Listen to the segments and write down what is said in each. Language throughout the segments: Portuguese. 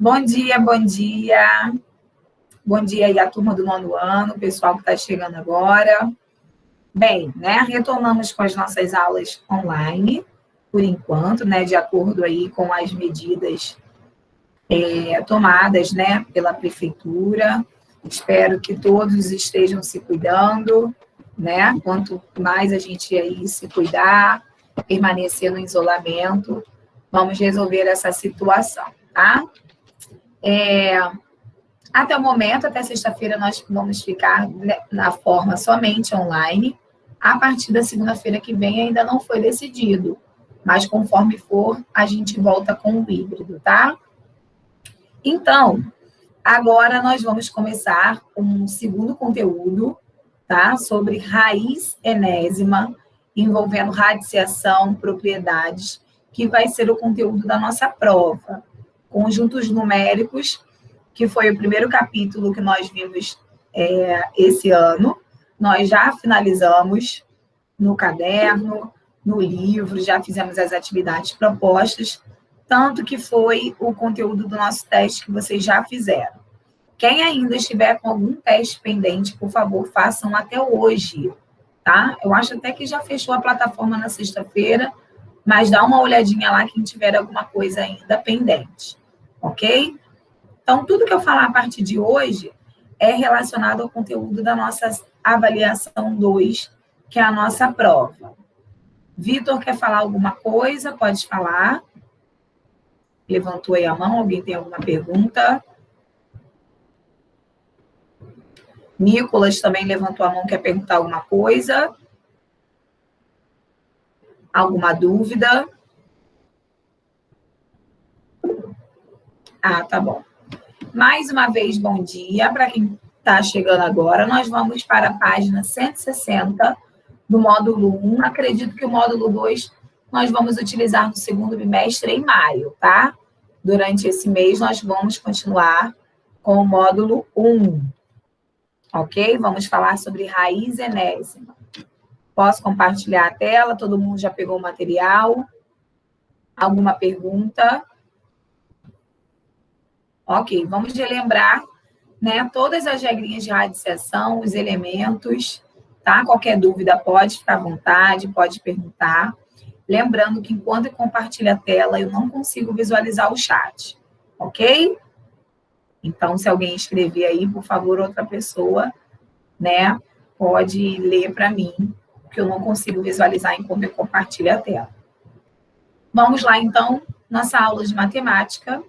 Bom dia, bom dia. Bom dia aí a turma do 9º ano, o pessoal que está chegando agora. Bem, né, retornamos com as nossas aulas online, por enquanto, né, de acordo aí com as medidas tomadas, né, pela prefeitura. Espero que todos estejam se cuidando, né? Quanto mais a gente aí se cuidar, permanecer no isolamento, vamos resolver essa situação, tá? Até o momento, até sexta-feira, nós vamos ficar na forma somente online. A partir da segunda-feira que vem ainda não foi decidido, mas conforme for, a gente volta com o híbrido, tá? Então, agora nós vamos começar um segundo conteúdo, tá? Sobre raiz enésima, envolvendo radiciação, propriedades, que vai ser o conteúdo da nossa prova. Conjuntos numéricos, que foi o primeiro capítulo que nós vimos esse ano. Nós já finalizamos no caderno, no livro, já fizemos as atividades propostas, tanto que foi o conteúdo do nosso teste que vocês já fizeram. Quem ainda estiver com algum teste pendente, por favor, façam até hoje, tá? Eu acho até que já fechou a plataforma na sexta-feira, mas dá uma olhadinha lá quem tiver alguma coisa ainda pendente, ok? Então, tudo que eu falar a partir de hoje é relacionado ao conteúdo da nossa avaliação 2, que é a nossa prova. Vitor quer falar alguma coisa? Pode falar. Levantou aí a mão, alguém tem alguma pergunta? Nicolas também levantou a mão, quer perguntar alguma coisa? Alguma dúvida? Ah, tá bom. Mais uma vez, bom dia. Para quem está chegando agora, nós vamos para a página 160 do módulo 1. Acredito que o módulo 2 nós vamos utilizar no segundo bimestre em maio, tá? Durante esse mês, nós vamos continuar com o módulo 1. Ok? Vamos falar sobre raiz enésima. Posso compartilhar a tela? Todo mundo já pegou o material? Alguma pergunta? Ok, vamos relembrar, né, todas as regrinhas de radiciação, os elementos, tá? Qualquer dúvida pode ficar à vontade, pode perguntar. Lembrando que enquanto eu compartilho a tela, eu não consigo visualizar o chat, ok? Então, se alguém escrever aí, por favor, outra pessoa, né, pode ler para mim, porque eu não consigo visualizar enquanto eu compartilho a tela. Vamos lá, então, nossa aula de matemática.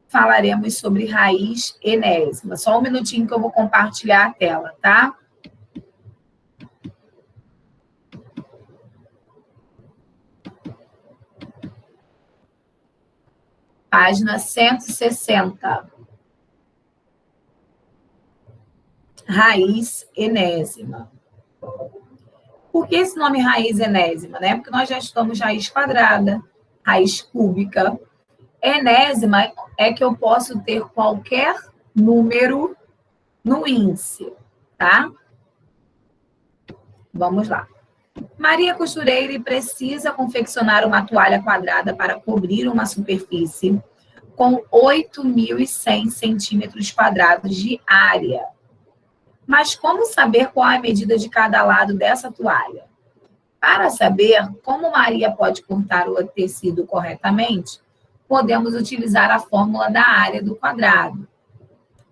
Falaremos sobre raiz enésima. Só um minutinho que eu vou compartilhar a tela, tá? Página 160. Raiz enésima. Por que esse nome raiz enésima, né? Porque nós já estudamos raiz quadrada, raiz cúbica. Enésima é que eu posso ter qualquer número no índice, tá? Vamos lá. Maria costureira precisa confeccionar uma toalha quadrada para cobrir uma superfície com 8.100 centímetros quadrados de área. Mas como saber qual é a medida de cada lado dessa toalha? Para saber como Maria pode cortar o tecido corretamente, podemos utilizar a fórmula da área do quadrado.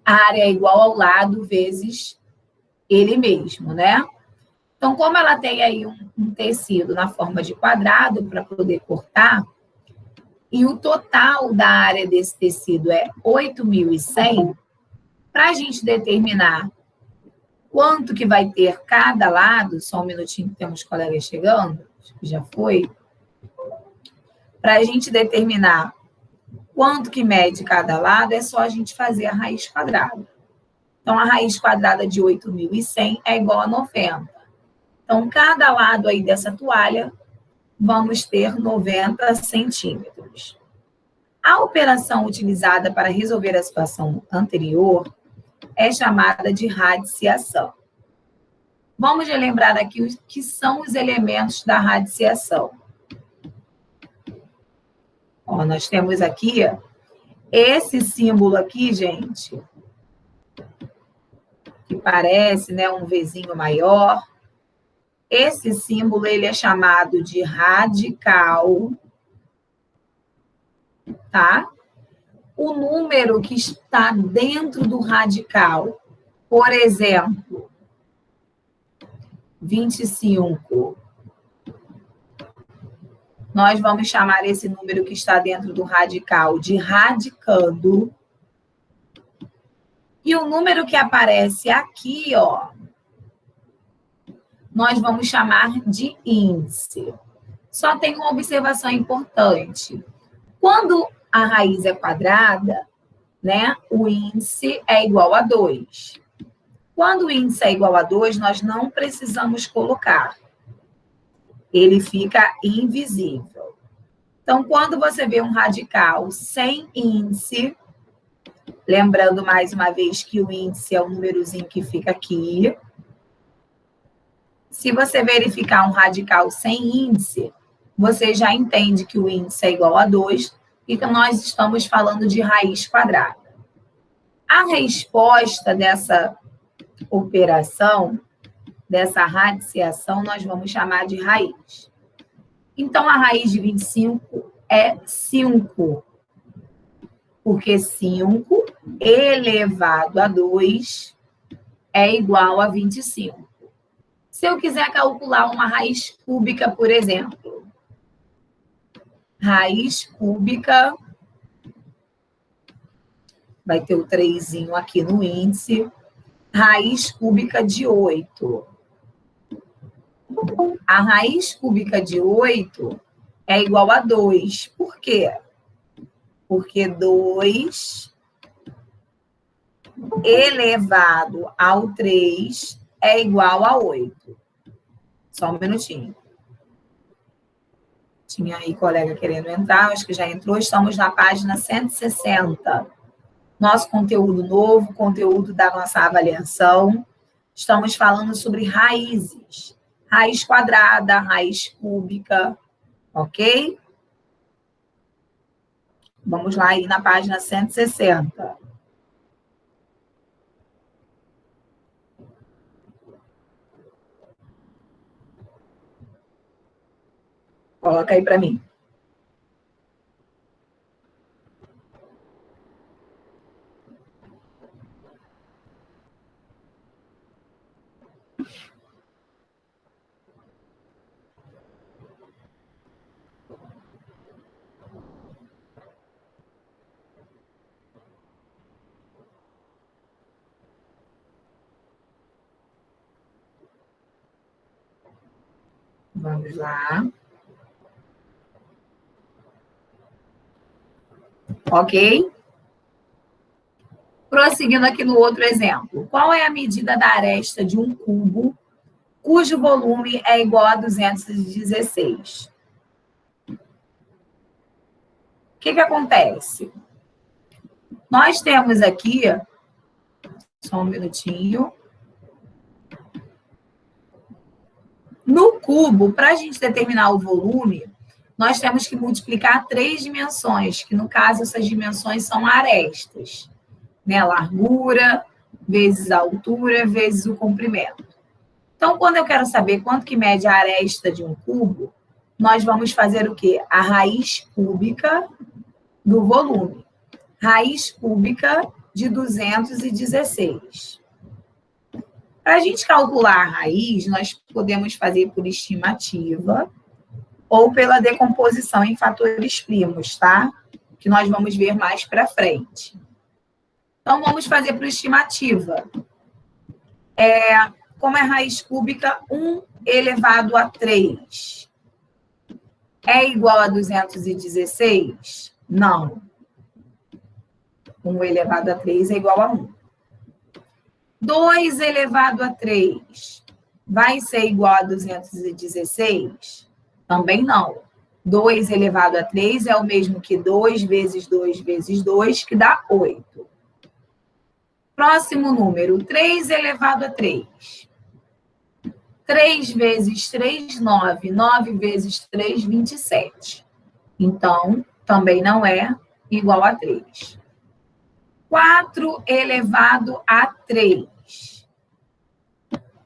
A área é igual ao lado vezes ele mesmo, né? Então, como ela tem aí um tecido na forma de quadrado para poder cortar, e o total da área desse tecido é 8.100, para a gente determinar quanto que vai ter cada lado, só um minutinho que temos colegas chegando, acho que já foi, para a gente determinar quanto que mede cada lado, é só a gente fazer a raiz quadrada. Então, a raiz quadrada de 8.100 é igual a 90. Então, cada lado aí dessa toalha, vamos ter 90 centímetros. A operação utilizada para resolver a situação anterior é chamada de radiciação. Vamos relembrar aqui o que são os elementos da radiciação. Ó, nós temos aqui Esse símbolo aqui, gente, que parece, né, um Vzinho maior, esse símbolo ele é chamado de radical, tá? O número que está dentro do radical, por exemplo, 25. Nós vamos chamar esse número que está dentro do radical de radicando. E o número que aparece aqui, ó, nós vamos chamar de índice. Só tem uma observação importante. Quando a raiz é quadrada, né, o índice é igual a 2. Quando o índice é igual a 2, nós não precisamos colocar. Ele fica invisível. Então, quando você vê um radical sem índice, lembrando mais uma vez que o índice é o númerozinho que fica aqui. Se você verificar um radical sem índice, você já entende que o índice é igual a 2 e que nós estamos falando de raiz quadrada. A resposta dessa operação, dessa radiciação, nós vamos chamar de raiz. Então, a raiz de 25 é 5. Porque 5 elevado a 2 é igual a 25. Se eu quiser calcular uma raiz cúbica, por exemplo, raiz cúbica, vai ter o 3 aqui no índice, raiz cúbica de 8. A raiz cúbica de 8 é igual a 2. Por quê? Porque 2 elevado ao 3 é igual a 8. Só um minutinho. Tinha aí colega querendo entrar, acho que já entrou. Estamos na página 160. Nosso conteúdo novo, conteúdo da nossa avaliação. Estamos falando sobre raízes. Raiz quadrada, raiz cúbica, ok? Vamos lá aí na página 160. Coloca aí para mim. Vamos lá. Ok? Prosseguindo aqui no outro exemplo. Qual é a medida da aresta de um cubo cujo volume é igual a 216? O que acontece? Nós temos aqui, só um minutinho. No cubo, para a gente determinar o volume, nós temos que multiplicar 3 dimensões, que no caso essas dimensões são arestas, né? Largura vezes a altura vezes o comprimento. Então, quando eu quero saber quanto que mede a aresta de um cubo, nós vamos fazer o quê? A raiz cúbica do volume. Raiz cúbica de 216. Para a gente calcular a raiz, nós podemos fazer por estimativa ou pela decomposição em fatores primos, tá? Que nós vamos ver mais para frente. Então, vamos fazer por estimativa. Como é raiz cúbica, 1 elevado a 3 é igual a 216? Não. 1 elevado a 3 é igual a 1. 2 elevado a 3 vai ser igual a 216? Também não. 2 elevado a 3 é o mesmo que 2 vezes 2 vezes 2, que dá 8. Próximo número, 3 elevado a 3. 3 vezes 3, 9. 9 vezes 3, 27. Então, também não é igual a 3. 4 elevado a 3.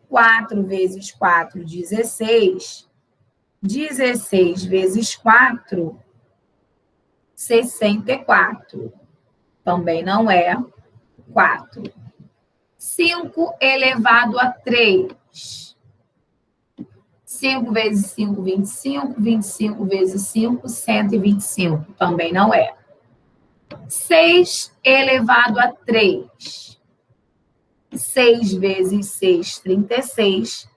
4 vezes 4, 16. 16 vezes 4, 64. Também não é 4. 5 elevado a 3. 5 vezes 5, 25. 25 vezes 5, 125. Também não é. 6 elevado a 3. 6 vezes 6, 36.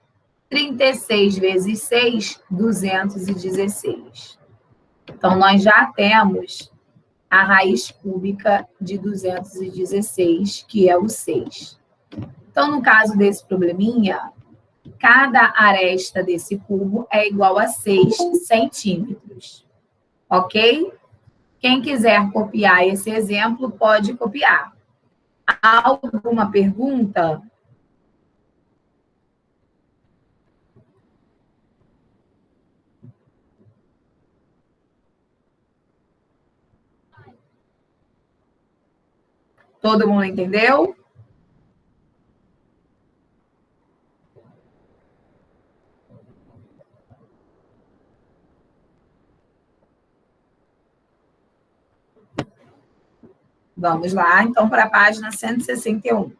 36 vezes 6, 216. Então, nós já temos a raiz cúbica de 216, que é o 6. Então, no caso desse probleminha, cada aresta desse cubo é igual a 6 centímetros. Ok? Quem quiser copiar esse exemplo, pode copiar. Alguma pergunta? Todo mundo entendeu? Vamos lá, então, para a página 161.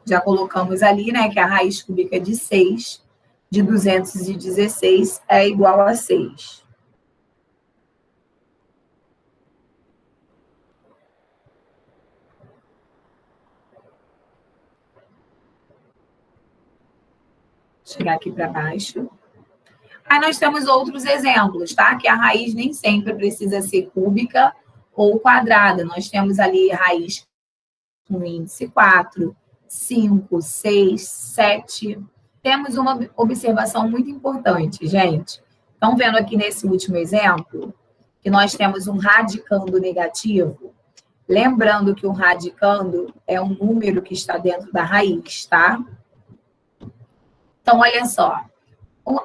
Já colocamos ali, né, que a raiz cúbica de 6, de 216, é igual a 6. Chegar aqui para baixo. Aí nós temos outros exemplos, tá? Que a raiz nem sempre precisa ser cúbica ou quadrada. Nós temos ali raiz com índice 4, 5, 6, 7. Temos uma observação muito importante, gente. Estão vendo aqui nesse último exemplo que nós temos um radicando negativo? Lembrando que o radicando é um número que está dentro da raiz, tá? Então, olha só.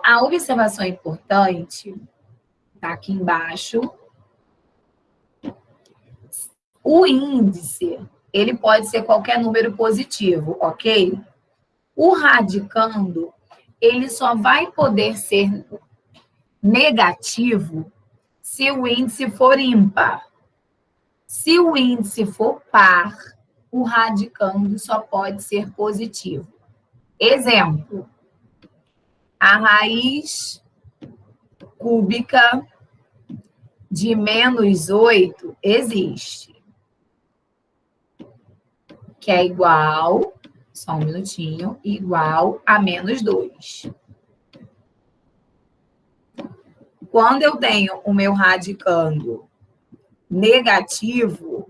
A observação importante está aqui embaixo. O índice, ele pode ser qualquer número positivo, ok? O radicando, ele só vai poder ser negativo se o índice for ímpar. Se o índice for par, o radicando só pode ser positivo. Exemplo, a raiz cúbica de menos 8 existe, que é igual, só um minutinho, igual a menos 2. Quando eu tenho o meu radicando negativo,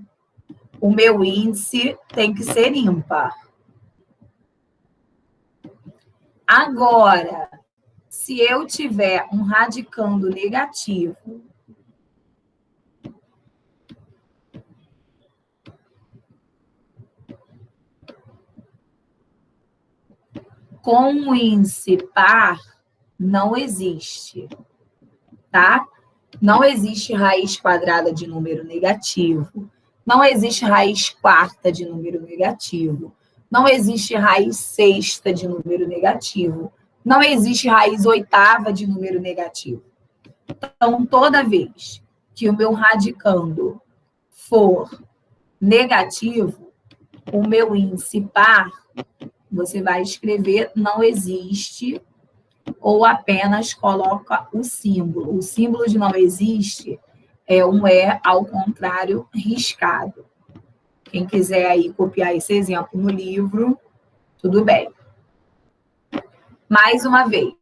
o meu índice tem que ser ímpar. Agora, se eu tiver um radicando negativo com um índice par, não existe, tá? Não existe raiz quadrada de número negativo. Não existe raiz quarta de número negativo. Não existe raiz sexta de número negativo. Não existe raiz oitava de número negativo. Então, toda vez que o meu radicando for negativo, o meu índice par, você vai escrever não existe ou apenas coloca o símbolo. O símbolo de não existe é um E ao contrário riscado. Quem quiser aí copiar esse exemplo no livro, tudo bem. Mais uma vez,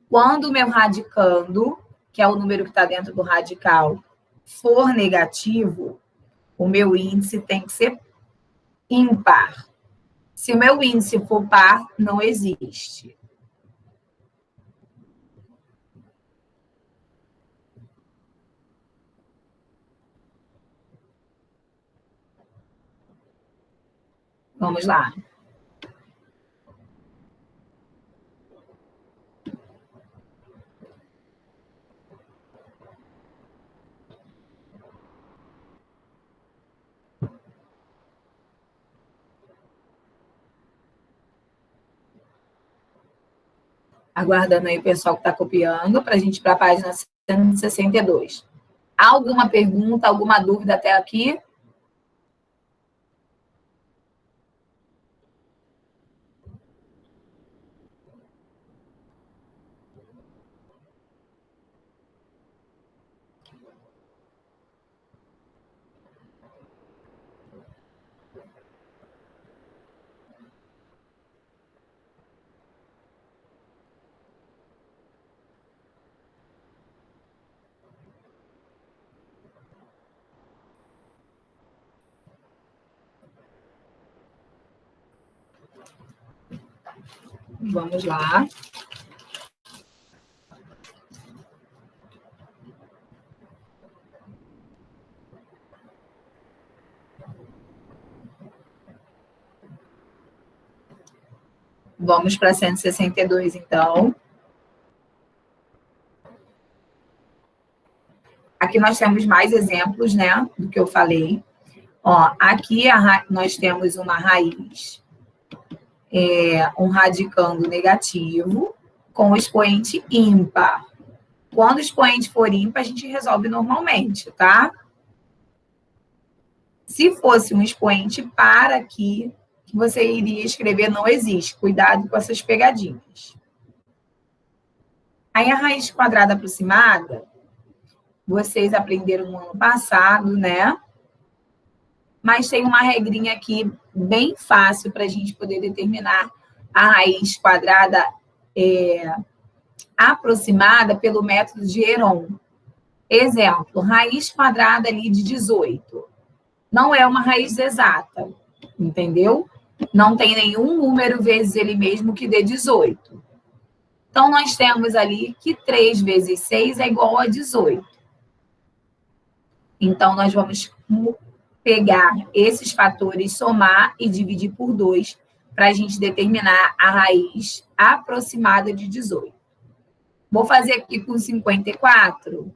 quando o meu radicando, que é o número que está dentro do radical, for negativo, o meu índice tem que ser ímpar. Se o meu índice for par, não existe. Vamos lá. Aguardando aí o pessoal que está copiando para a gente ir para a página 162. Alguma pergunta, alguma dúvida até aqui? Vamos lá. Vamos para 162, então. Aqui nós temos mais exemplos, né, do que eu falei. Ó, aqui nós temos uma raiz, um radicando negativo com o expoente ímpar. Quando o expoente for ímpar, a gente resolve normalmente, tá? Se fosse um expoente par aqui, que você iria escrever não existe. Cuidado com essas pegadinhas. Aí a raiz quadrada aproximada, vocês aprenderam no ano passado, né? Mas tem uma regrinha aqui bem fácil para a gente poder determinar a raiz quadrada aproximada pelo método de Heron. Exemplo, raiz quadrada ali de 18. Não é uma raiz exata, entendeu? Não tem nenhum número vezes ele mesmo que dê 18. Então, nós temos ali que 3 vezes 6 é igual a 18. Então, nós vamos pegar esses fatores, somar e dividir por 2 para a gente determinar a raiz aproximada de 18. Vou fazer aqui com 54.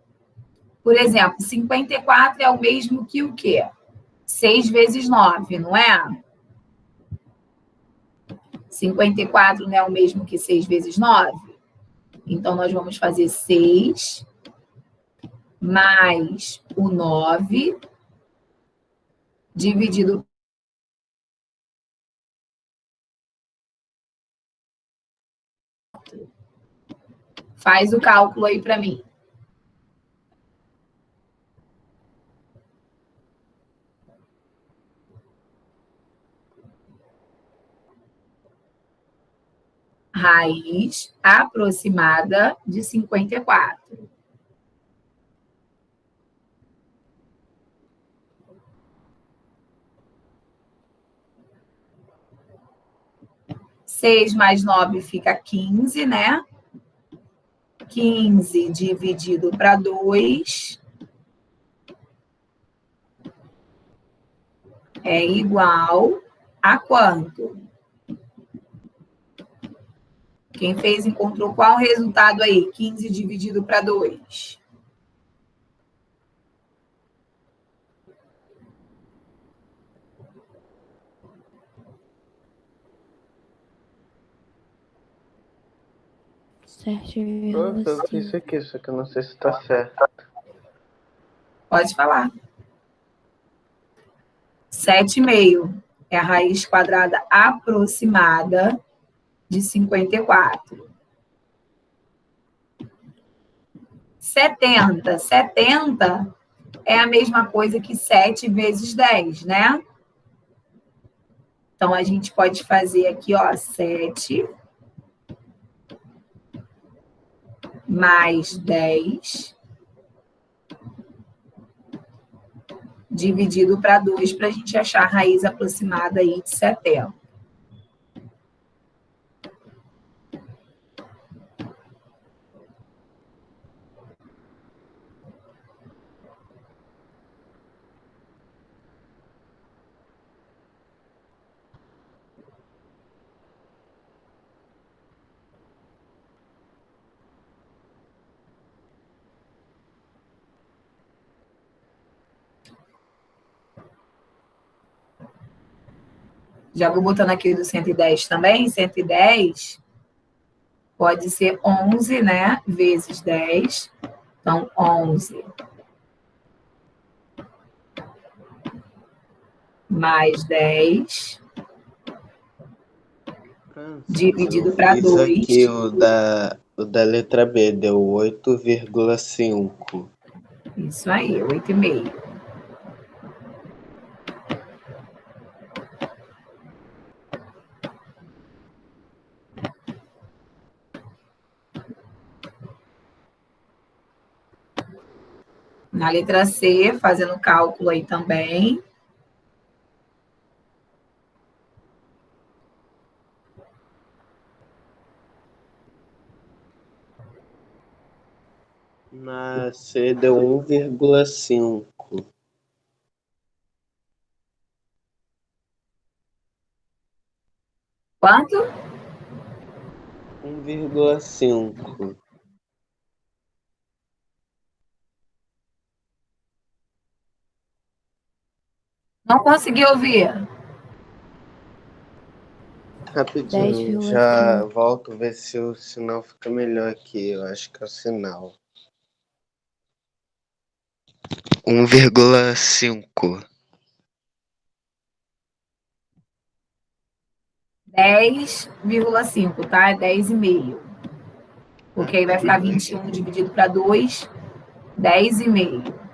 Por exemplo, 54 é o mesmo que o quê? 6 vezes 9, não é? 54 não é o mesmo que 6 vezes 9? Então, nós vamos fazer 6 mais o 9 dividido. Faz o cálculo aí para mim. Raiz aproximada de 54. Seis mais 9 fica 15, né? 15 dividido para 2 é igual a quanto? Quem fez encontrou qual resultado aí? 15 dividido para 2. Eu vi isso aqui, só que eu não sei se está certo. Pode falar. 7,5 é a raiz quadrada aproximada de 54. 70. 70 é a mesma coisa que 7 vezes 10, né? Então, a gente pode fazer aqui, ó, 7 mais 10 dividido para 2 para a gente achar a raiz aproximada aí de 70. Já vou botando aqui do 110 também. 110 pode ser 11, né? Vezes 10. Então, 11 mais 10 dividido para Fiz 2. aqui o da letra B, deu 8,5. Isso aí, 8,5. Na letra C, fazendo cálculo aí também. Na C deu 1,5. Quanto? 1,5. Não consegui ouvir. Rapidinho, já volto ver se o sinal fica melhor aqui. Eu acho que é o sinal. 1,5. 10,5, tá? É 10,5. Porque aí vai ficar 21 dividido para 2, 10,5.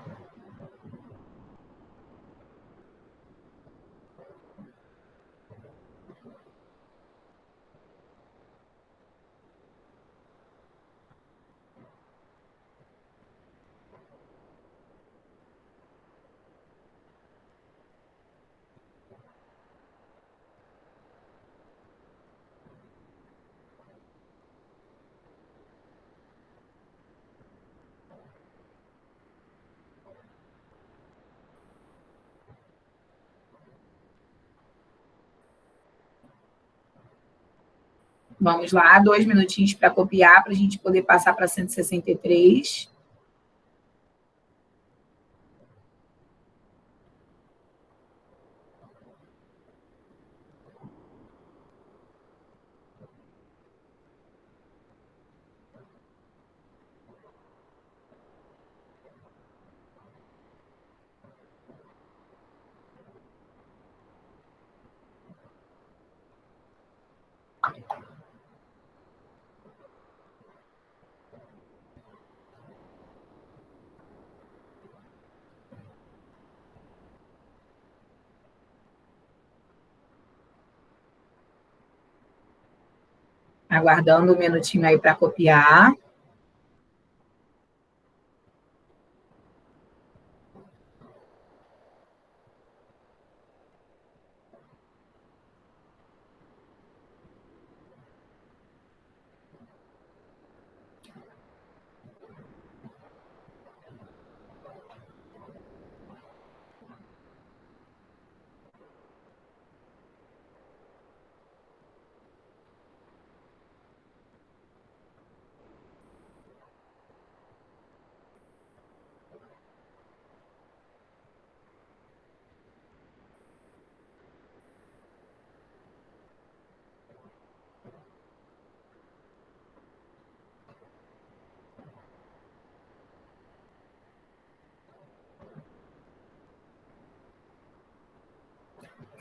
Vamos lá, 2 minutinhos para copiar, para a gente poder passar para 163. Aguardando um minutinho aí para copiar.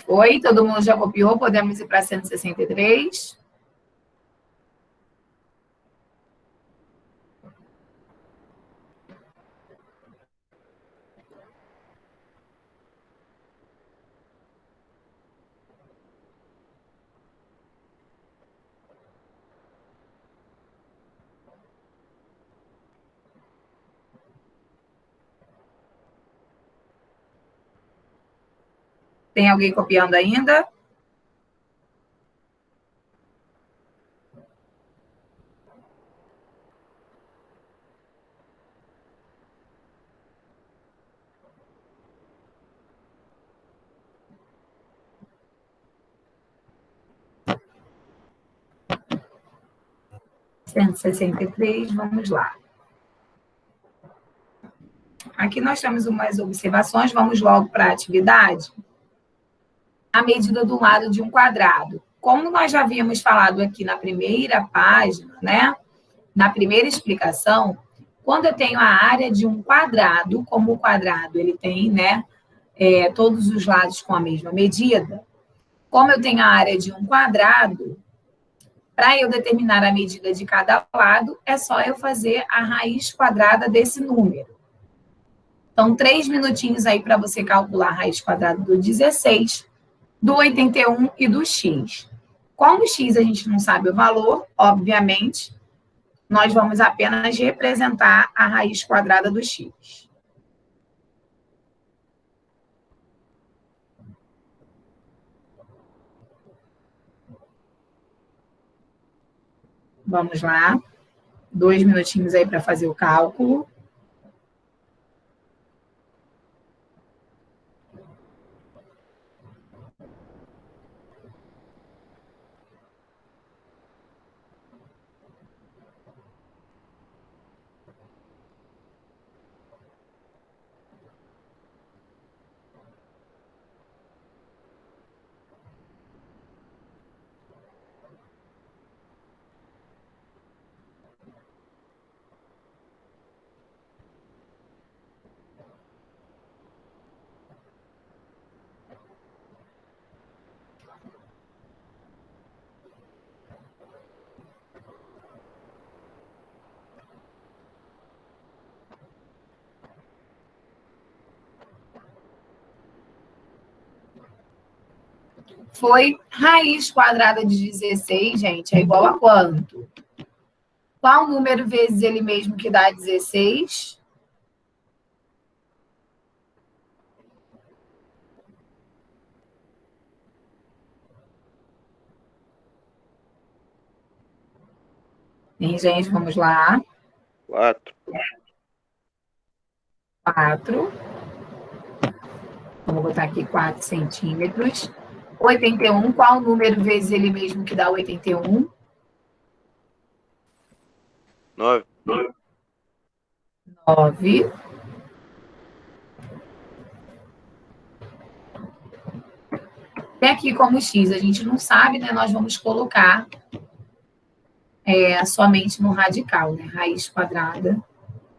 Oi, todo mundo já copiou? Podemos ir para 163? Tem alguém copiando ainda? Cento e sessenta e três, vamos lá. Aqui nós temos umas observações, vamos logo para a atividade. a medida do lado de um quadrado. Como nós já havíamos falado aqui na primeira página, né? Na primeira explicação, quando eu tenho a área de um quadrado, como o quadrado ele tem, né, todos os lados com a mesma medida, como eu tenho a área de um quadrado, para eu determinar a medida de cada lado, é só eu fazer a raiz quadrada desse número. Então, 3 minutinhos aí para você calcular a raiz quadrada do 16, do 81 e do x. Como o x a gente não sabe o valor, obviamente, nós vamos apenas representar a raiz quadrada do x. Vamos lá. 2 minutinhos aí para fazer o cálculo. Foi raiz quadrada de 16, gente, é igual a quanto? Qual número vezes ele mesmo que dá 16? Sim, gente, vamos lá. 4. 4. Vamos botar aqui 4 centímetros. 81, qual número vezes ele mesmo que dá 81? 9. 9. E aqui, como x a gente não sabe, né? Nós vamos colocar somente no radical, né? Raiz quadrada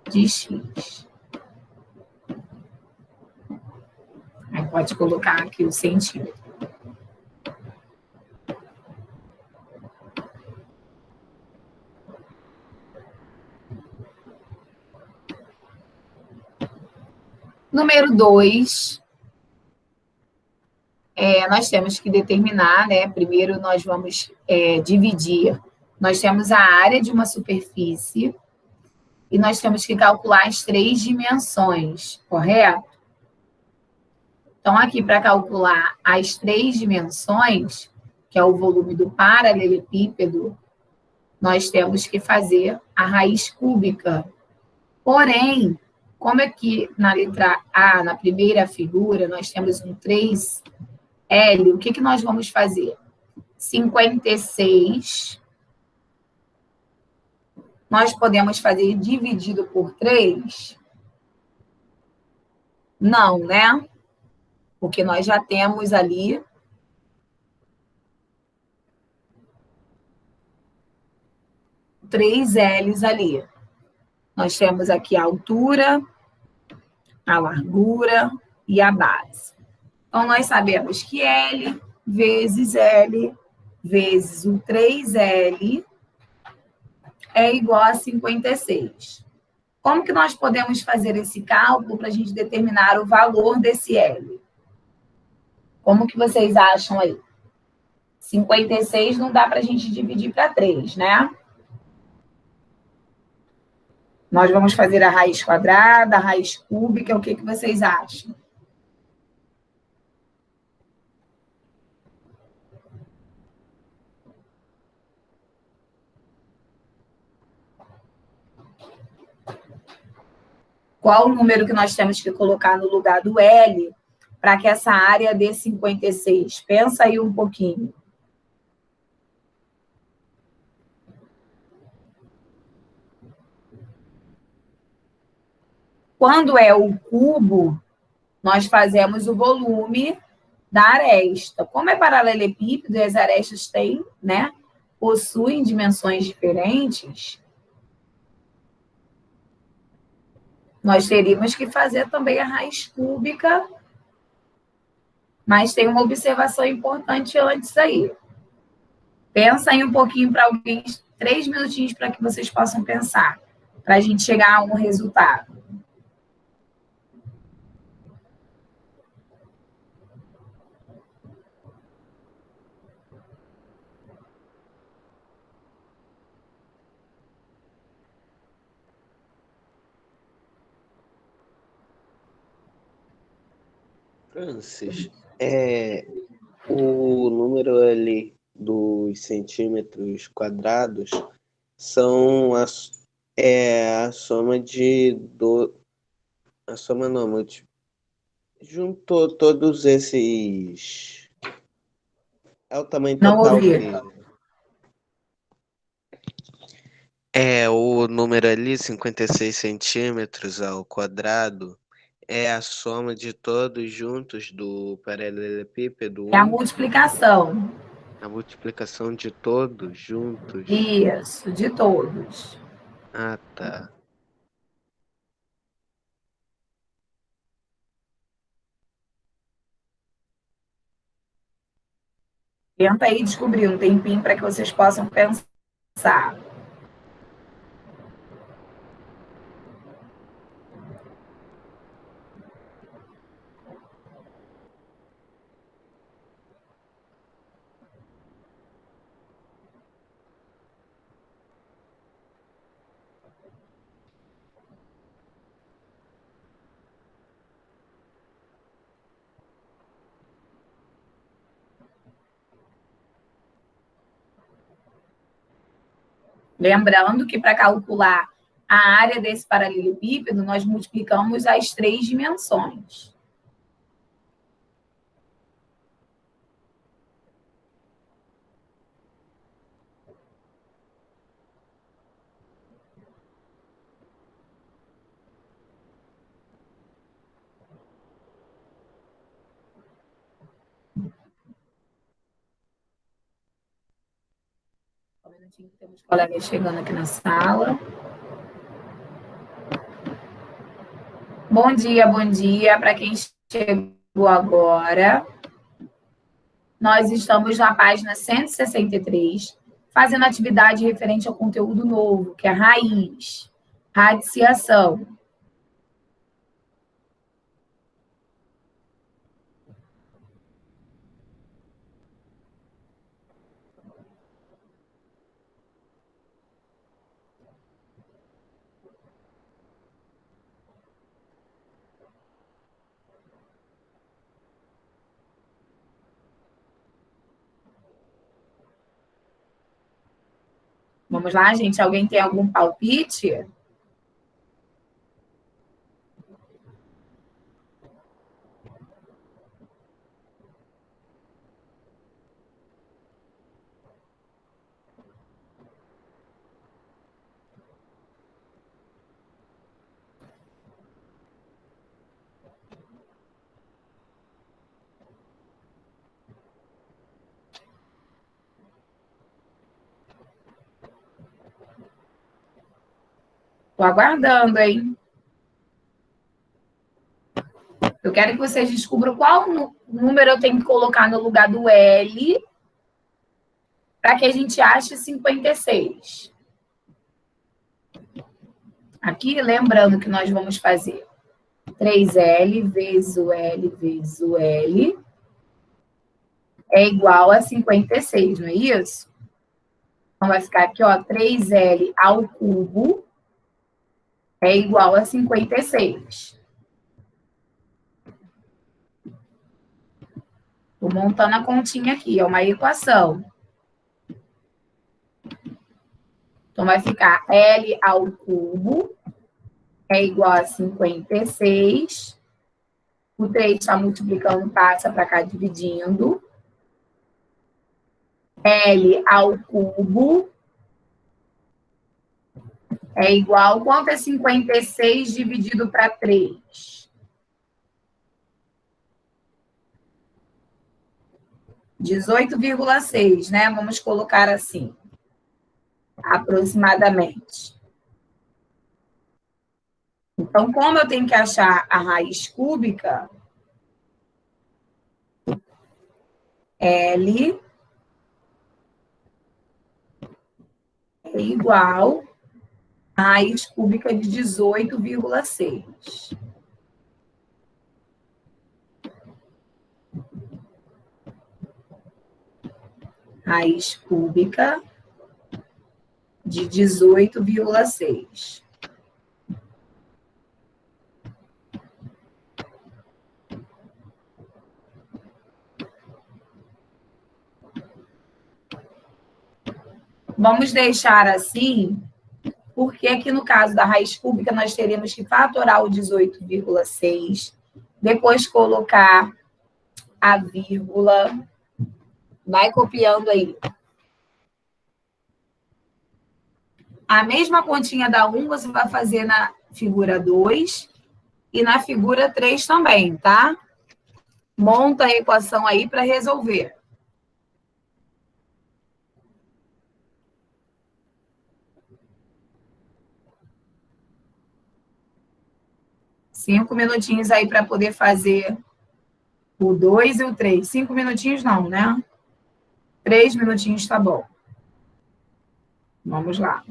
de x. Aí pode colocar aqui o centímetro. Número 2, nós temos que determinar, né? Primeiro nós vamos dividir. Nós temos a área de uma superfície e nós temos que calcular as 3 dimensões, correto? Então, aqui para calcular as 3 dimensões, que é o volume do paralelepípedo, nós temos que fazer a raiz cúbica. Porém, como aqui na letra A, na primeira figura, nós temos um 3L, o que nós vamos fazer? 56. Nós podemos fazer dividido por 3? Não, né? Porque nós já temos ali 3 L's ali. Nós temos aqui a altura, a largura e a base. Então, nós sabemos que L vezes L vezes o 3L é igual a 56. Como que nós podemos fazer esse cálculo para a gente determinar o valor desse L? Como que vocês acham aí? 56 não dá para a gente dividir para 3, né? Nós vamos fazer a raiz quadrada, a raiz cúbica, o que vocês acham? Qual o número que nós temos que colocar no lugar do L para que essa área dê 56? Pensa aí um pouquinho. Quando é o cubo, nós fazemos o volume da aresta. Como é paralelepípedo e as arestas têm, né, possuem dimensões diferentes, nós teríamos que fazer também a raiz cúbica, mas tem uma observação importante antes aí. Pensa aí um pouquinho para alguém, 3 minutinhos para que vocês possam pensar, para a gente chegar a um resultado. Francis, o número ali dos centímetros quadrados são a soma de... A soma não, juntou todos esses... É o tamanho total o número ali, 56 centímetros ao quadrado, é a soma de todos juntos do paralelepípedo. É a multiplicação. A multiplicação de todos juntos? Isso, de todos. Ah, tá. Tenta aí descobrir um tempinho para que vocês possam pensar. Lembrando que para calcular a área desse paralelepípedo, nós multiplicamos as 3 dimensões. Um minutinho, temos colegas chegando aqui na sala. Bom dia para quem chegou agora. Nós estamos na página 163, fazendo atividade referente ao conteúdo novo, que é raiz, radiciação. Vamos lá, gente? Alguém tem algum palpite? Estou aguardando, hein? Eu quero que vocês descubram qual número eu tenho que colocar no lugar do L para que a gente ache 56. Aqui, lembrando que nós vamos fazer 3L vezes o L vezes o L é igual a 56, não é isso? Então, vai ficar aqui, ó, 3L ao cubo é igual a 56. Estou montando a continha aqui, é uma equação. Então, vai ficar L ao cubo é igual a 56. O 3 está multiplicando, passa para cá dividindo. L ao cubo é igual... Quanto é 56 dividido para 3? 18,6, né? Vamos colocar assim, aproximadamente. Então, como eu tenho que achar a raiz cúbica, L é igual a raiz cúbica de 18,6. Raiz cúbica de 18,6. Vamos deixar assim, porque aqui no caso da raiz cúbica nós teremos que fatorar o 18,6, depois colocar a vírgula, vai copiando aí. A mesma continha da 1 você vai fazer na figura 2 e na figura 3 também, tá? Monta a equação aí para resolver. Cinco minutinhos aí para poder fazer o 2 e o 3. 5 minutinhos não, né? 3 minutinhos tá bom. Vamos lá.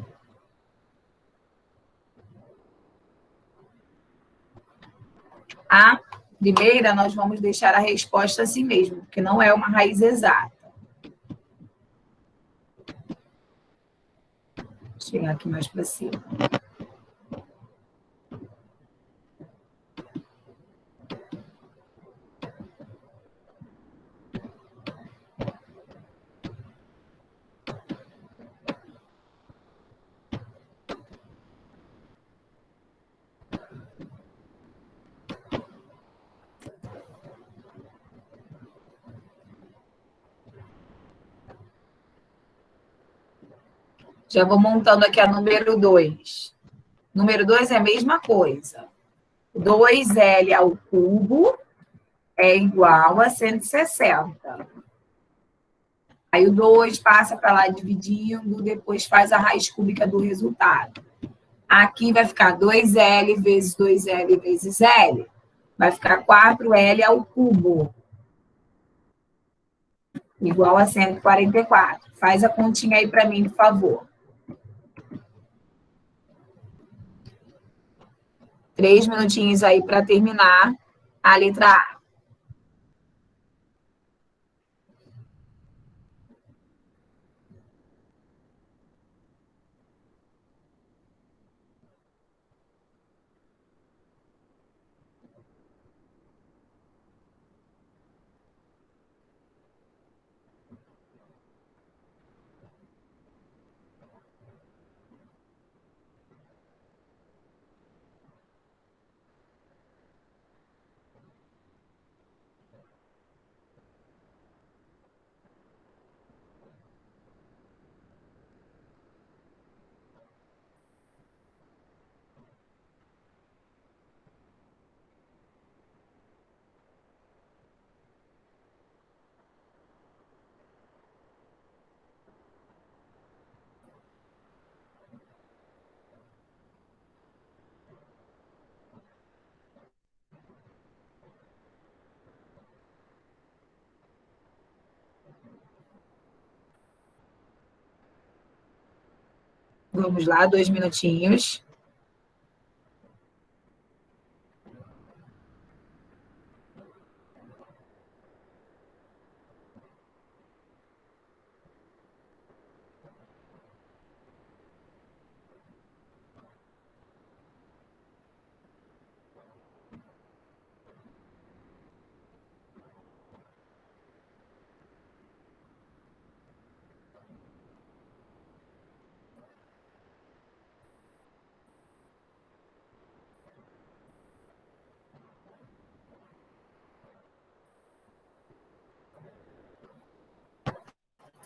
A primeira, nós vamos deixar a resposta assim mesmo, porque não é uma raiz exata. Vou chegar aqui mais para cima. Já vou montando aqui a número 2. Número 2 é a mesma coisa. 2L ao cubo é igual a 160. Aí o 2 passa para lá dividindo, depois faz a raiz cúbica do resultado. Aqui vai ficar 2L vezes 2L vezes L. Vai ficar 4L ao cubo. Igual a 144. Faz a continha aí para mim, por favor. 3 minutinhos aí para terminar a letra A. Vamos lá, 2 minutinhos.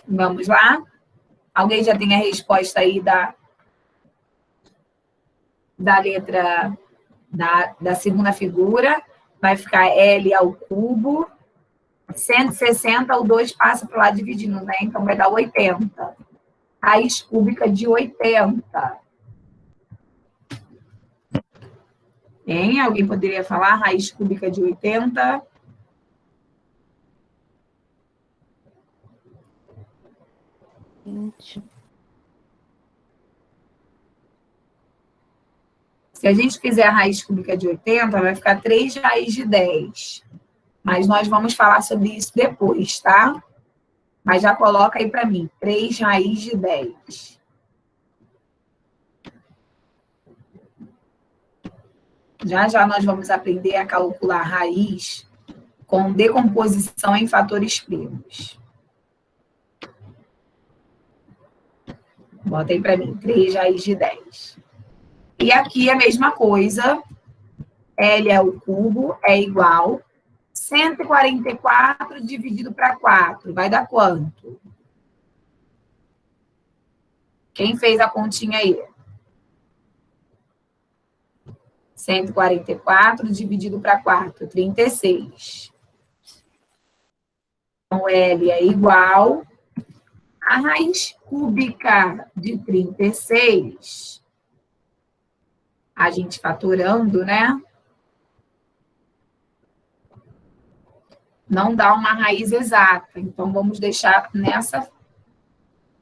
Vamos lá? Alguém já tem a resposta aí da letra da segunda figura? Vai ficar L ao cubo 160, o 2 passa para o lado dividindo, né? Então, vai dar 80. Raiz cúbica de 80. Hein? Alguém poderia falar raiz cúbica de 80? Se a gente fizer a raiz cúbica de 80, vai ficar 3 raiz de 10. Mas nós vamos falar sobre isso depois, tá? Mas já coloca aí para mim, 3 raiz de 10. Já já nós vamos aprender a calcular raiz com decomposição em fatores primos. Bota aí para mim, 3 raiz de 10. E aqui a mesma coisa, L é o cubo, é igual 144 dividido para 4. Vai dar quanto? Quem fez a continha aí? 144 dividido para 4, 36. Então, L é igual a raiz cúbica de 36. A gente fatorando, né? Não dá uma raiz exata. Então, vamos deixar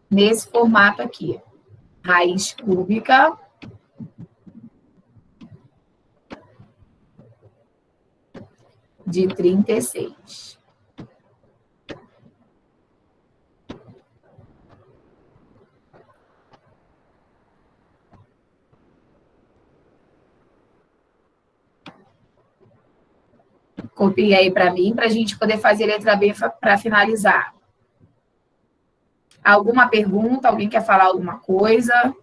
nesse formato aqui. Raiz cúbica de 36. Copia aí para mim, para a gente poder fazer letra B para finalizar. Alguma pergunta? Alguém quer falar alguma coisa?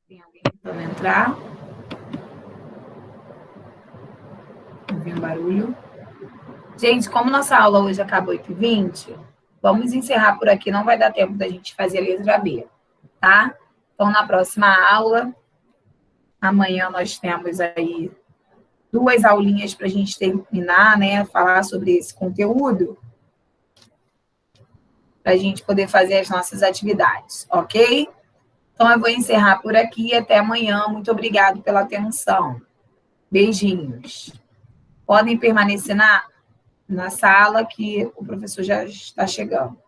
Tem alguém tentando entrar? Ouvindo barulho? Gente, como nossa aula hoje acaba 8h20, vamos encerrar por aqui. Não vai dar tempo da gente fazer a letra B, tá? Então, na próxima aula, amanhã nós temos aí 2 aulinhas para a gente terminar, né? Falar sobre esse conteúdo, para a gente poder fazer as nossas atividades, ok? Então, eu vou encerrar por aqui. Até amanhã. Muito obrigada pela atenção. Beijinhos. Podem permanecer na sala que o professor já está chegando.